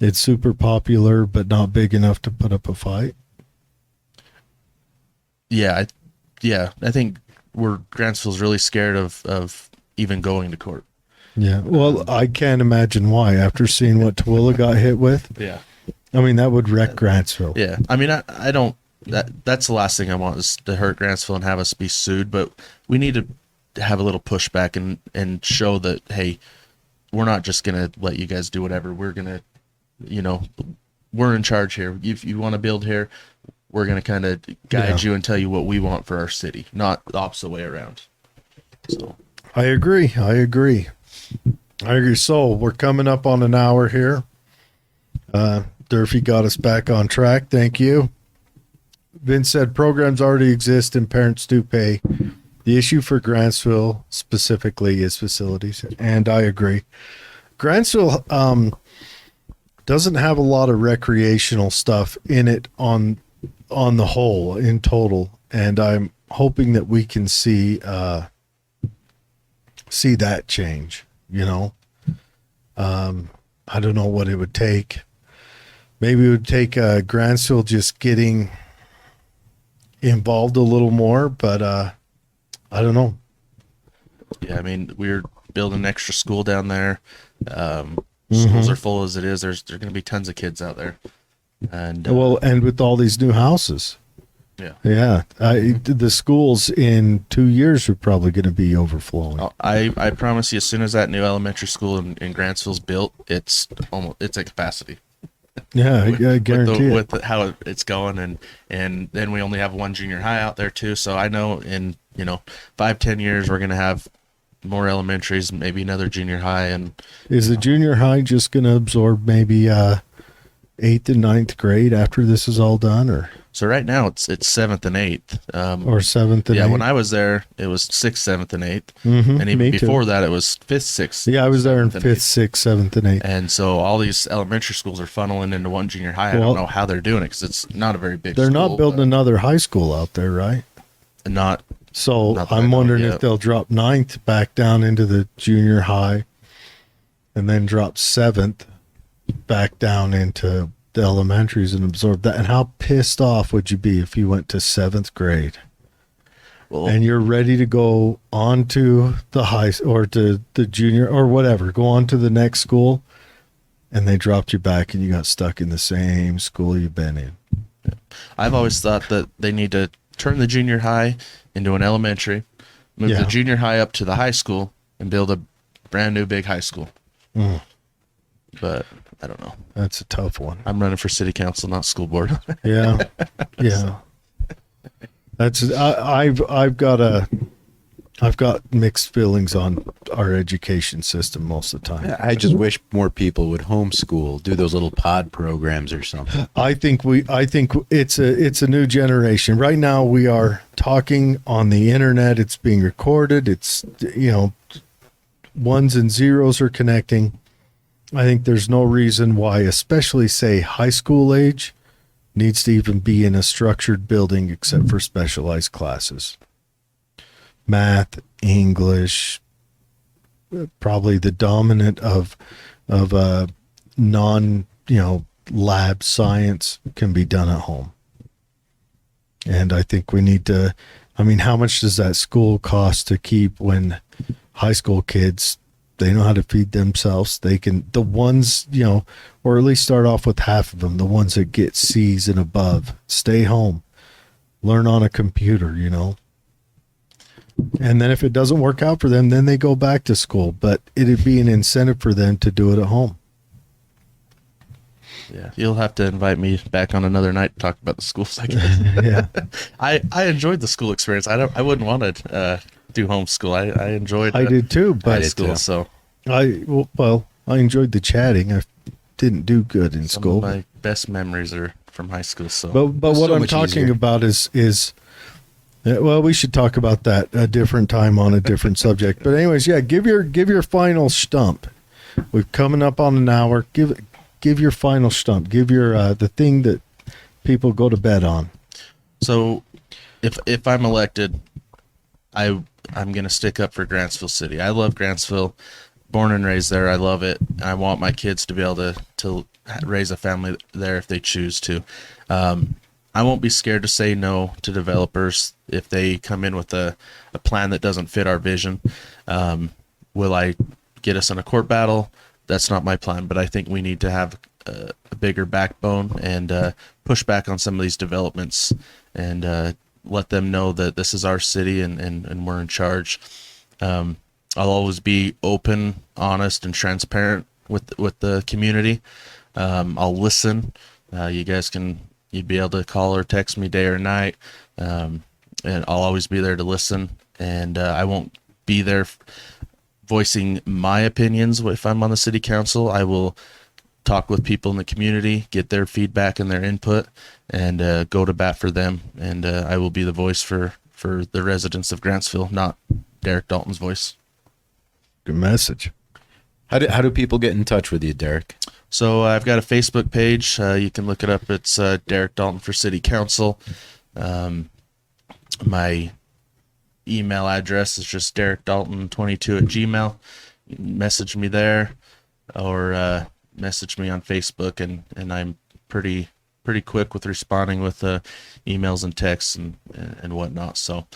it's super popular but not big enough to put up a fight? Yeah, I think Grantsville's really scared of even going to court. Yeah. Well, I can't imagine why after seeing what Tooele got hit with. Yeah. I mean, that would wreck Grantsville. Yeah. I mean, I don't. That's the last thing I want is to hurt Grantsville and have us be sued. But we need to have a little pushback and show that, hey, we're not just gonna let you guys do whatever. We're gonna, we're in charge here. If you want to build here, we're gonna kind of guide you and tell you what we want for our city, not the opposite way around. So I agree. So we're coming up on an hour here. Durfee got us back on track. Thank you. Vince said programs already exist and parents do pay. The issue for Grantsville specifically is facilities, and I agree. Grantsville doesn't have a lot of recreational stuff in it on the whole, in total, and I'm hoping that we can see that change. I don't know what it would take. Maybe it would take Grantsville just getting involved a little more, but I don't know. yeah, I mean, we're building an extra school down there. Schools are full as it is. There's going to be tons of kids out there, and And with all these new houses. yeah. The schools in 2 years are probably going to be overflowing. I promise you, as soon as that new elementary school in Grantsville's built, it's at capacity. Yeah, I guarantee it. With how it's going, and then we only have one junior high out there too. So I know in 5-10 years we're gonna have more elementaries, maybe another junior high, and Is the junior high just going to absorb maybe 8th and 9th grade after this is all done, or So right now it's 7th and 8th. or 7th and yeah, 8th? when I was there, it was 6th, 7th, and 8th. Mhm, And even me too. before that, it was 5th, 6th. Yeah, I was there in 7th, and 5th, 8th. 6th, 7th, and 8th. And so all these elementary schools are funneling into one junior high. I Well, don't know how they're doing it because it's not a very big They're school. not building another high school out there, right? but not So Not that I I'm know wondering yet. if they'll drop 9th back down into the junior high and then drop 7th back down into the elementaries and absorb that. And how pissed off would you be if you went to 7th grade well. and you're ready to go on to the high or to the junior or whatever, go on to the next school, and they dropped you back and you got stuck in the same school you've been in? I've always thought that they need to turn the junior high into an elementary, move Yeah. the junior high up to the high school, and build a brand new big high school. Mm, But I don't know. that's a tough one. I'm running for city council, not school board. Yeah, yeah. That's I've got mixed feelings on our education system most of the time. I just wish more people would homeschool, do those little pod programs or something. I think it's a new generation. Right now we are talking on the internet. It's being recorded. It's ones and zeros are connecting. I think there's no reason why, especially say high school age, needs to even be in a structured building except for specialized classes. Math, English, probably the dominant of non lab science can be done at home. And I think we need to. I mean, how much does that school cost to keep when high school kids, they know how to feed themselves? They can, the ones, or at least start off with half of them, the ones that get C's and above, stay home, learn on a computer, And then if it doesn't work out for them, then they go back to school. But it'd be an incentive for them to do it at home. Yeah, you'll have to invite me back on another night to talk about the schools. I guess. Yeah. I enjoyed the school experience. I wouldn't want to do homeschool. I enjoyed. I did too, high but school. So I enjoyed the chatting. I didn't do good in some school. of my best memories are from high school. So, But It's what so I'm much talking easier. about is well, we should talk about that a different time on a different subject. But anyways, yeah, give your final stump. We're coming up on an hour. Give your final stump. Give your the thing that people go to bed on. So if I'm elected, I'm gonna stick up for Grantsville City. I love Grantsville, born and raised there. I love it. I want my kids to be able to raise a family there if they choose to. I won't be scared to say no to developers if they come in with a plan that doesn't fit our vision. Will I get us in a court battle? That's not my plan, but I think we need to have a bigger backbone and push back on some of these developments and let them know that this is our city and we're in charge. I'll always be open, honest, and transparent with the community. I'll listen. You'd be able to call or text me day or night, and I'll always be there to listen. And I won't be there voicing my opinions if I'm on the city council. I will talk with people in the community, get their feedback and their input, and go to bat for them. And I will be the voice for the residents of Grantsville, not Derek Dalton's voice. Good message. How do people get in touch with you, Derek? So I've got a Facebook page. You can look it up. It's Derek Dalton for City Council. My email address is just derekdalton22@gmail. You can message me there or message me on Facebook, and I'm pretty quick with responding with emails and texts and whatnot. So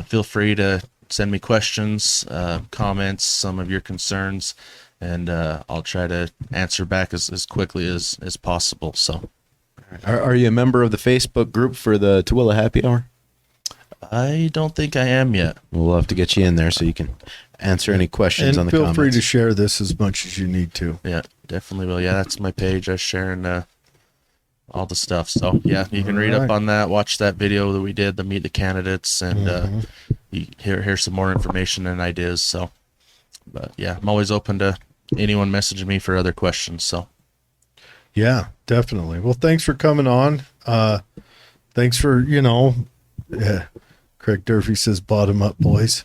feel free to send me questions, comments, some of your concerns, and I'll try to answer back as quickly as possible. So, Are you a member of the Facebook group for the Tooele Happy Hour? I don't think I am yet. We'll have to get you in there so you can answer any questions And on the feel comments. free to share this as much as you need to. Yeah, definitely will. Yeah, that's my page. I'm sharing all the stuff. So, yeah, you can read up Alright. on that, watch that video that we did, the Meet the Candidates, and you hear some more information and ideas. So, but yeah, I'm always open to anyone messaging me for other questions. So, Yeah, definitely. Well, thanks for coming on. Thanks for, yeah. Craig Durfee says bottom up, boys.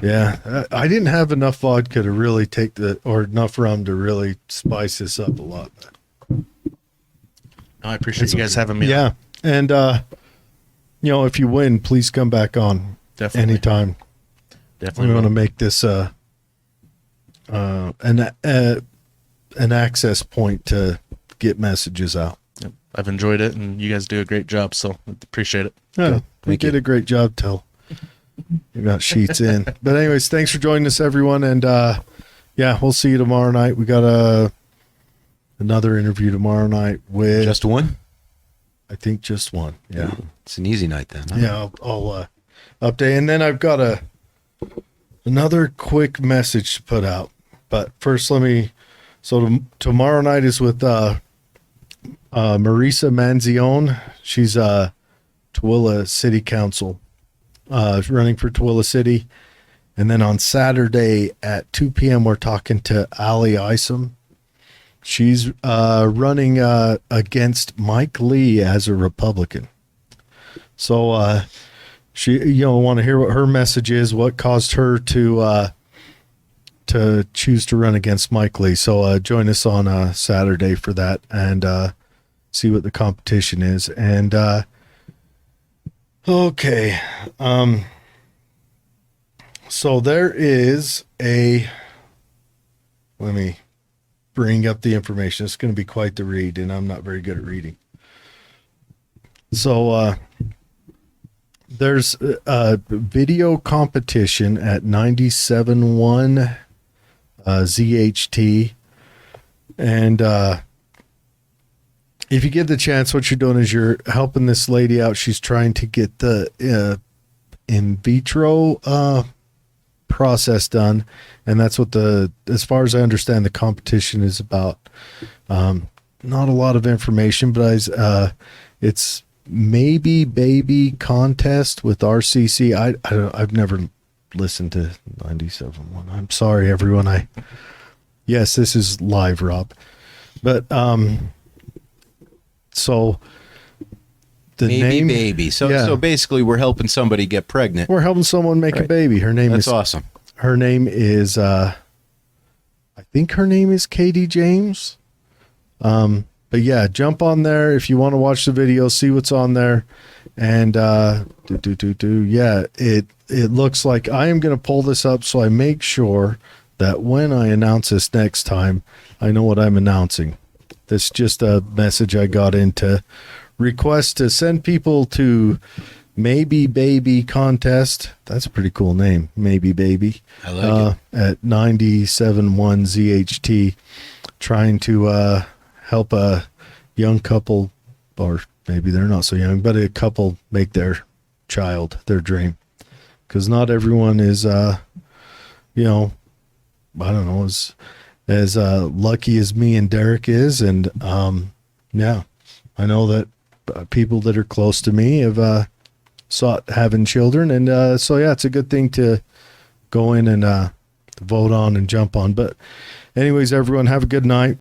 Yeah. I didn't have enough vodka to really or enough rum to really spice this up a lot. I appreciate you guys having me on. Yeah. And, if you win, please come back on. Definitely. Anytime. Definitely. We want to make this an access point to get messages out. Yep. I've enjoyed it, and you guys do a great job, so appreciate it. Yeah, we Thank you. did a great job till we got sheets in. But anyways, thanks for joining us, everyone. And we'll see you tomorrow night. We got another interview tomorrow night with Just one? I think just one. Yeah. It's an easy night then. Huh? Yeah, I'll update. And then I've got another quick message to put out. But first, tomorrow night is with Marisa Manzione. She's Tooele City Council, running for Tooele City. And then on Saturday at 2 p.m., we're talking to Allie Isom. She's running against Mike Lee as a Republican. So she, want to hear what her message is, what caused her to choose to run against Mike Lee. So join us on Saturday for that and see what the competition is. And okay, so there is let me bring up the information. It's going to be quite the read, and I'm not very good at reading. So there's a video competition at 97.1 ZHT, and if you get the chance, what you're doing is you're helping this lady out. She's trying to get the in vitro process done, and that's what as far as I understand, the competition is about. Not a lot of information, but it's maybe baby contest with RCC. I've never listened to 97.1. I'm sorry, everyone. Yes, this is live, Rob, but so the Maybe name baby. So basically we're helping somebody get pregnant. we're helping someone make a Right. baby. That's awesome. Her name is I think her name is Katie James. But yeah, jump on there if you want to watch the video, see what's on there. And yeah, it looks like I am going to pull this up so I make sure that when I announce this next time, I know what I'm announcing. This is just a message I got into request to send people to Maybe Baby Contest. That's a pretty cool name, Maybe Baby. I like it. At 97.1 ZHT, trying to help a young couple, or maybe they're not so young, but a couple make their child their dream. Because not everyone is, I don't know, as lucky as me and Derek is. And yeah, I know that people that are close to me have sought having children. And so, yeah, it's a good thing to go in and vote on and jump on. But anyways, everyone, have a good night.